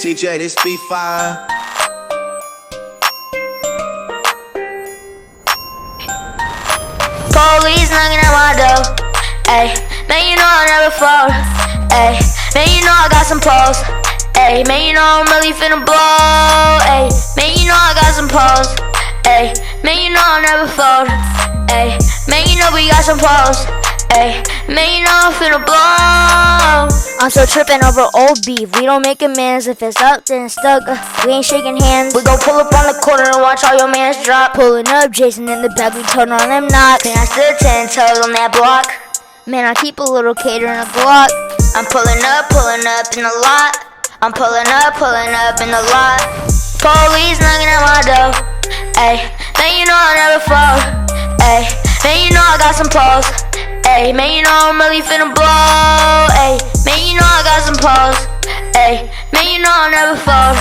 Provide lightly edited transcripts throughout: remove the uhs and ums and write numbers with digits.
TJ, this be fire. Police knocking at my door. Ayy, man, you know I'll never fold. Ayy, man, you know I got some pose. Ayy, man, you know I'm really finna blow. Ayy, man, you know I got some pose. Ayy, man, you know I'll never fold. Ayy, man, you know we got some pose. Ayy, man, you know I'm finna blow. I'm still tripping over old beef. We don't make amends. If it's up, then it's stuck. We ain't shaking hands. We gon' pull up on the corner and watch all your mans drop. Pulling up, Jason in the back. We turn on them knocks. Man, I stood 10 toes on that block. Man, I keep a little cater and a Glock. I'm pulling up in the lot. I'm pulling up in the lot. Police knocking at my door. Ayy, man, you know I'll never fold. Ayy, man, you know I got some pose. Ayy, man, you know I'm really finna blow. Ayy, man, you know I got some pose. Ayy, man, you know I'll never fold.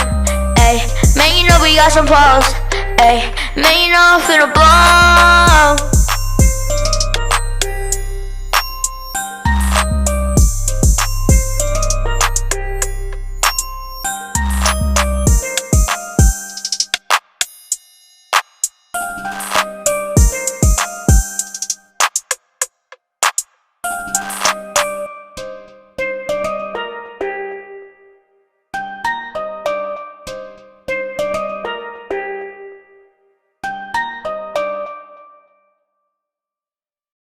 Ayy, man, you know we got some pose. Ayy, man, you know I'm finna blow.